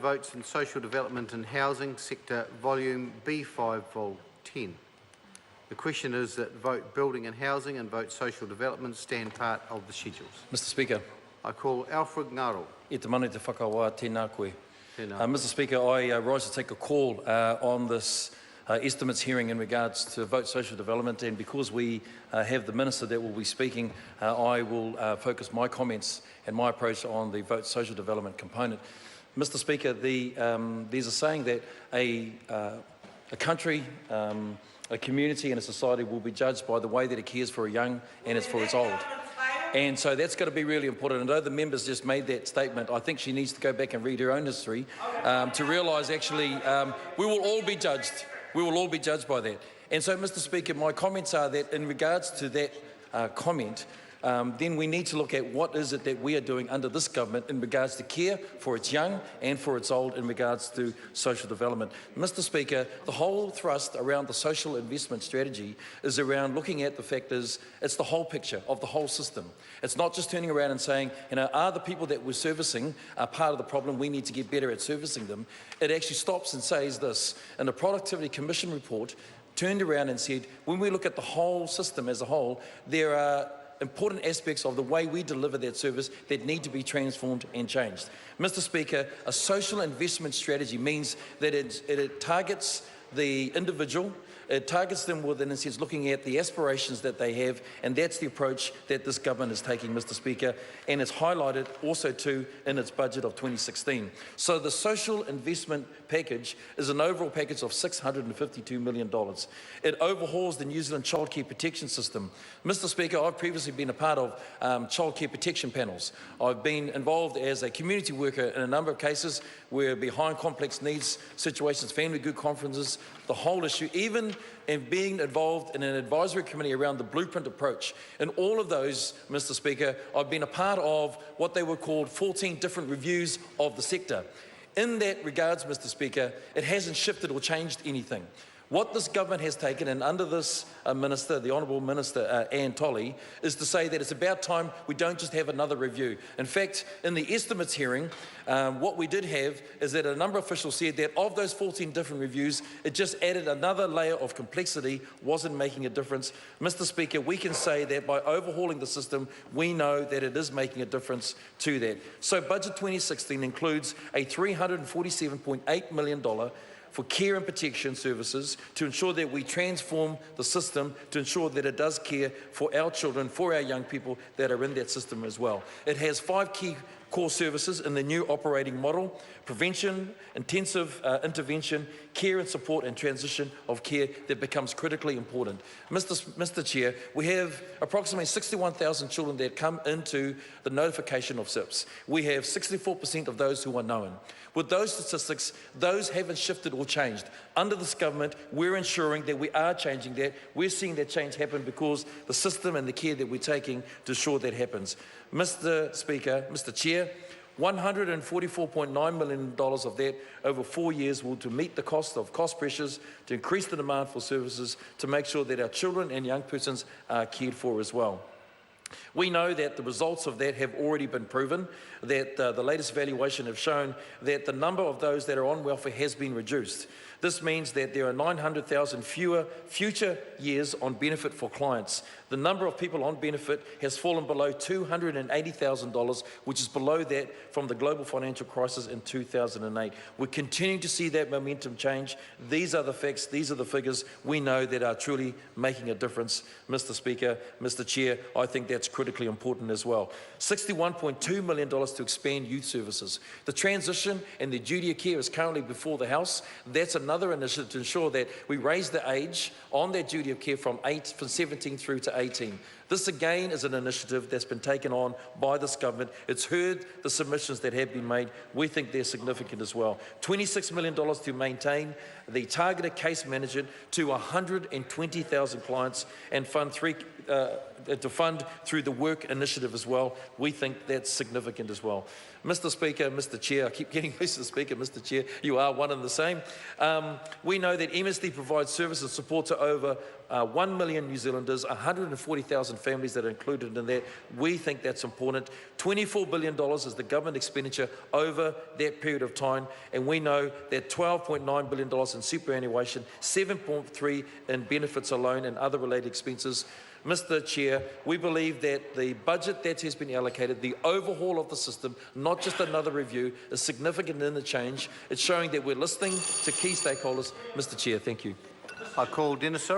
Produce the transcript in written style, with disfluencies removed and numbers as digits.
Votes in Social Development and Housing Sector, Volume B5, Vol 10. The question is that Vote Building and Housing and Vote Social Development stand part of the schedules. Mr Speaker. I call Alfred Ngaro. E te mane te whakawa tēnā koe. Tēnā. Mr Speaker, I rise to take a call on this estimates hearing in regards to Vote Social Development, and because we have the Minister that will be speaking, I will focus my comments and my approach on the Vote Social Development component. Mr Speaker, there's a saying that a country, a community and a society will be judged by the way that it cares for a young and it's for its old. And so that's going to be really important. And though the members just made that statement, I think she needs to go back and read her own history to realise actually we will all be judged. We will all be judged by that. And so, Mr Speaker, my comments are that in regards to that comment, then we need to look at what is it that we are doing under this government in regards to care for its young and for its old in regards to social development. Mr Speaker, the whole thrust around the social investment strategy is around looking at the fact is it's the whole picture of the whole system. It's not just turning around and saying, you know, are the people that we're servicing are part of the problem, we need to get better at servicing them. It actually stops and says this, in the Productivity Commission report, turned around and said, when we look at the whole system as a whole, there are important aspects of the way we deliver that service that need to be transformed and changed. Mr Speaker, a social investment strategy means that it targets the individual, it targets them with, in a sense, looking at the aspirations that they have, and that's the approach that this government is taking, Mr Speaker, and it's highlighted also too in its budget of 2016. So the social investment package is an overall package of $652 million. It overhauls the New Zealand childcare protection system. Mr Speaker, I've previously been a part of childcare protection panels. I've been involved as a community worker in a number of cases where behind complex needs situations, family good conferences, the whole issue, even in being involved in an advisory committee around the blueprint approach. In all of those, Mr Speaker, I've been a part of what they were called 14 different reviews of the sector. In that regards, Mr Speaker, it hasn't shifted or changed anything. What this government has taken, and under this Minister, the Honourable Minister Anne Tolley, is to say that it's about time we don't just have another review. In fact, in the estimates hearing, what we did have is that a number of officials said that of those 14 different reviews, it just added another layer of complexity, wasn't making a difference. Mr Speaker, we can say that by overhauling the system, we know that it is making a difference to that. So Budget 2016 includes a $347.8 million for care and protection services to ensure that we transform the system to ensure that it does care for our children, for our young people that are in that system as well. It has 5 key core services in the new operating model: prevention, intensive intervention, care and support, and transition of care that becomes critically important. Mr Chair, we have approximately 61,000 children that come into the notification of SIPs. We have 64% of those who are known. With those statistics, those haven't shifted or changed. Under this government, we're ensuring that we are changing that. We're seeing that change happen because the system and the care that we're taking to ensure that happens. Mr Speaker, Mr Chair, $144.9 million of that over 4 years will to meet the cost pressures, to increase the demand for services, to make sure that our children and young persons are cared for as well. We know that the results of that have already been proven, that the latest valuation have shown that the number of those that are on welfare has been reduced. This means that there are 900,000 fewer future years on benefit for clients. The number of people on benefit has fallen below $280,000, which is below that from the global financial crisis in 2008. We're continuing to see that momentum change. These are the facts, these are the figures we know that are truly making a difference. Mr Speaker, Mr Chair, I think that's critically important as well. $61.2 million to expand youth services. The transition and the duty of care is currently before the House. That's another initiative to ensure that we raise the age on that duty of care from 17 through to 18. This again is an initiative that's been taken on by this government. It's heard the submissions that have been made. We think they're significant as well. $26 million to maintain the targeted case management to 120,000 clients and to fund through the work initiative as well. We think that's significant as well. Mr. Speaker, Mr. Chair, I keep getting Mr. Speaker, Mr. Chair, you are one and the same. We know that MSD provides service and support to over 1 million New Zealanders, 140,000 families that are included in that. We think that's important. $24 billion is the government expenditure over that period of time, and we know that $12.9 billion in superannuation, 7.3 in benefits alone and other related expenses. Mr. Chair, we believe that the budget that has been allocated, the overhaul of the system, not just another review, is significant in the change. It's showing that we're listening to key stakeholders. Mr. Chair, thank you. I call Dennis